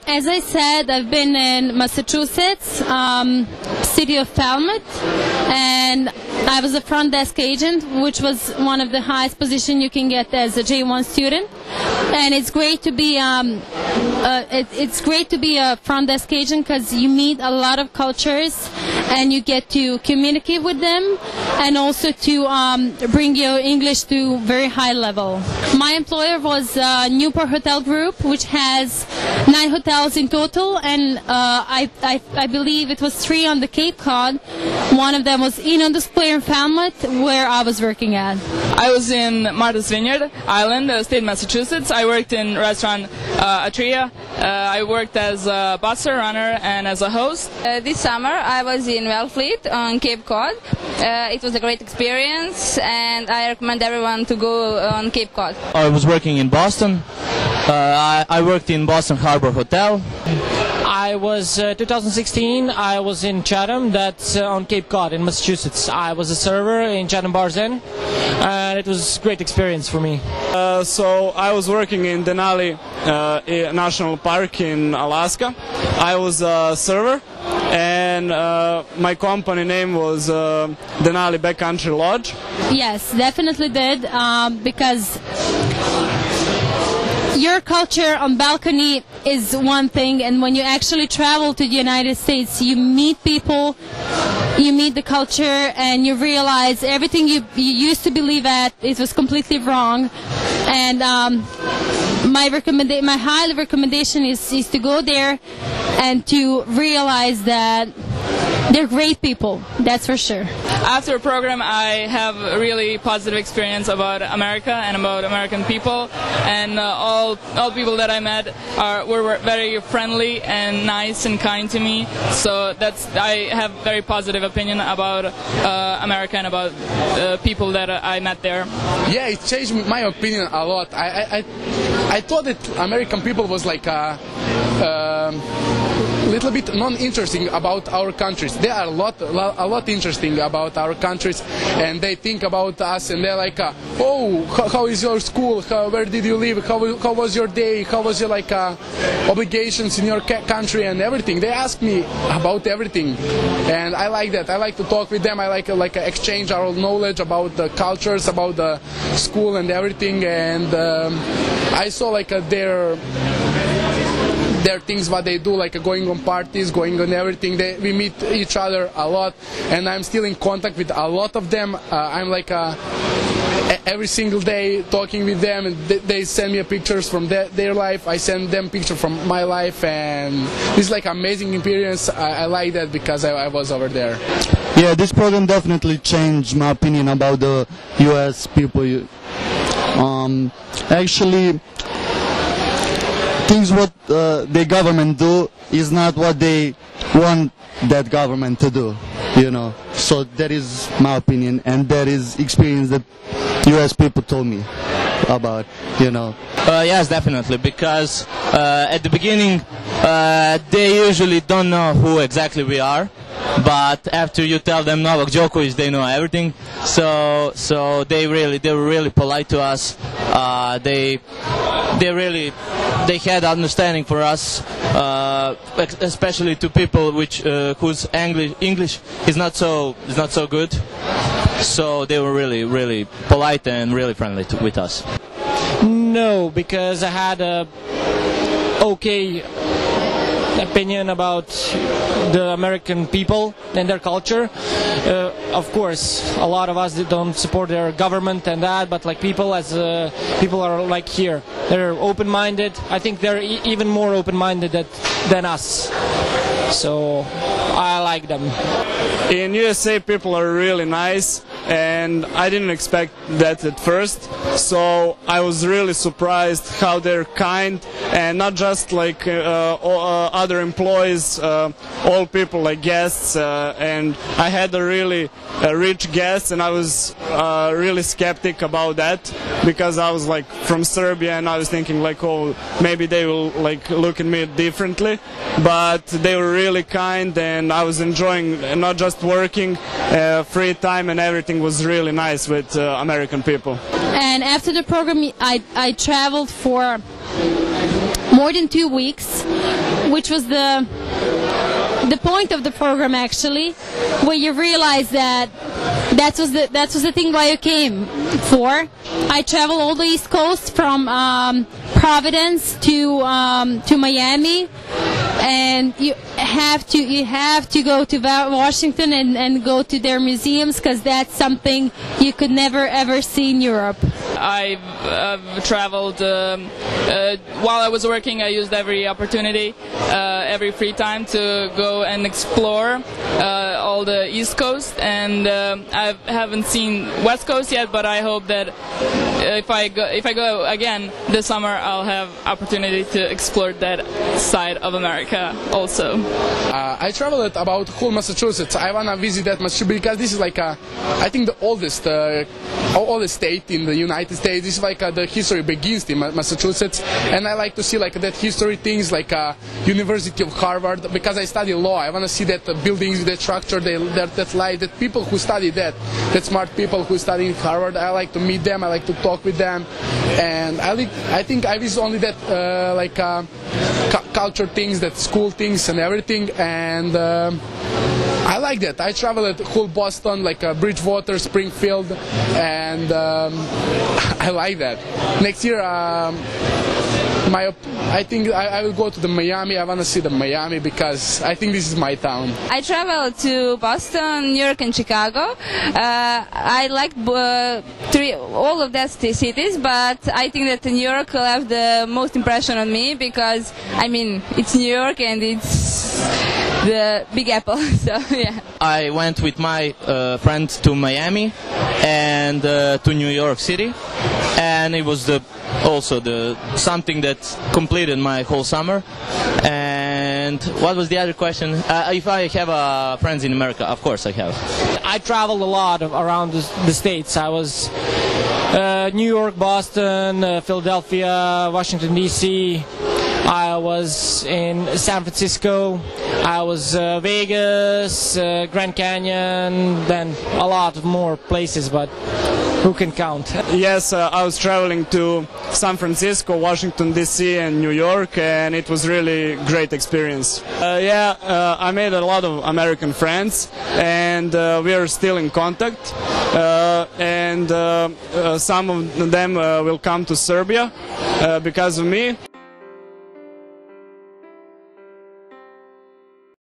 As I said, I've been in Massachusetts, city of Falmouth, and I was a front desk agent, which was one of the highest positions you can get as a J1 student. And it's great to be a front desk agent because you meet a lot of cultures and you get to communicate with them, and also to bring your English to very high level. My employer was Newport Hotel Group, which has 9 hotels in total, and I believe it was 3 on the Cape Cod. One of them was Inn on the Square in Falmouth, where I was working at. I was in Martha's Vineyard Island, state Massachusetts. I worked in restaurant Atria. I worked as a busser, runner, and as a host. This summer I was in Wellfleet on Cape Cod. It was a great experience, and I recommend everyone to go on Cape Cod. I was working in Boston. I worked in Boston Harbor Hotel. I was 2016. I was in Chatham, that's on Cape Cod in Massachusetts. I was a server in Chatham Bars Inn, and it was a great experience for me. So I was working in Denali National Park in Alaska. I was a server, and my company name was Denali Backcountry Lodge. Yes, definitely did, because your culture on balcony is one thing, and when you actually travel to the United States, you meet people, you meet the culture, and you realize everything you used to believe at, it was completely wrong. And my high recommendation is to go there and to realize that they're great people, that's for sure. After the program, I have a really positive experience about America and about American people, and all people that I met were very friendly and nice and kind to me. So I have very positive opinion about America and about people that I met there. Yeah, it changed my opinion a lot. I thought that American people was like a little bit non-interesting about our countries. They are a lot interesting about our countries, and they think about us, and they're like, oh, how is your school? Where did you live? How was your day? How was your obligations in your country and everything? They ask me about everything, and I like that. I like to talk with them. I like exchange our knowledge about the cultures, about the school and everything. And I saw their things, what they do, like going on parties, going on everything. We meet each other a lot, and I'm still in contact with a lot of them. I'm every single day talking with them, and they send me pictures from their life. I send them pictures from my life, and it's like amazing experience. I like that because I was over there. Yeah, this program definitely changed my opinion about the U.S. people. Actually, things what the government do is not what they want that government to do, you know. So that is my opinion, and that is experience that U.S. people told me about, you know. Yes, definitely, because at the beginning they usually don't know who exactly we are, but after you tell them Novak Djokovic, they know everything. So they were really polite to us. They had understanding for us, especially to people whose English is not so good. So they were really polite and really friendly with us. No, because I had a okay opinion about the American people and their culture. Of course, a lot of us don't support their government and that, but people are like here. They're open-minded. I think they're even more open-minded than us. So I like them. In USA, people are really nice, and I didn't expect that at first. So I was really surprised how they're kind, and not just like other employees, all people, like guests. And I had a really rich guest, and I was really skeptic about that, because I was like from Serbia, and I was thinking like, oh, maybe they will like look at me differently. But they were really kind, and I was enjoying not just working, free time, and everything was really nice with American people. And after the program, I traveled for more than 2 weeks, which was the point of the program actually, where you realize that that was the thing why you came for. I traveled all the East Coast from Providence to Miami, and you have to go to Washington and go to their museums, because that's something you could never ever see in Europe. I've traveled while I was working. I used every opportunity, every free time to go and explore all the East Coast, and I haven't seen West Coast yet. But I hope that if I go again this summer, I'll have opportunity to explore that side of America also. I traveled about whole Massachusetts. I wanna visit that Massachusetts because this is like I think the oldest state in the United States. This is like the history begins in Massachusetts, and I like to see like that history things like University of Harvard, because I study law. I wanna see that buildings, that structure, that life, that people who study that smart people who study in Harvard. I like to meet them. I like to talk with them, and I think I visit only that culture things, that school things and everything, and I like that. I traveled whole Boston, like Bridgewater, Springfield, and I like that. Next year, I think I will go to the Miami. I want to see the Miami because I think this is my town. I traveled to Boston, New York, and Chicago. I liked all of those cities, but I think that New York left the most impression on me because, I mean, it's New York and it's the Big Apple. So yeah. I went with my friend to Miami and to New York City, and it was also something that completed my whole summer. And what was the other question? If I have friends in America, of course I have. I traveled a lot around the States. I was New York, Boston, Philadelphia, Washington, D.C. I was in San Francisco. I was Vegas, Grand Canyon, then a lot of more places, but who can count? Yes, I was traveling to San Francisco, Washington D.C. and New York, and it was really great experience. I made a lot of American friends, and we are still in contact, and some of them will come to Serbia because of me.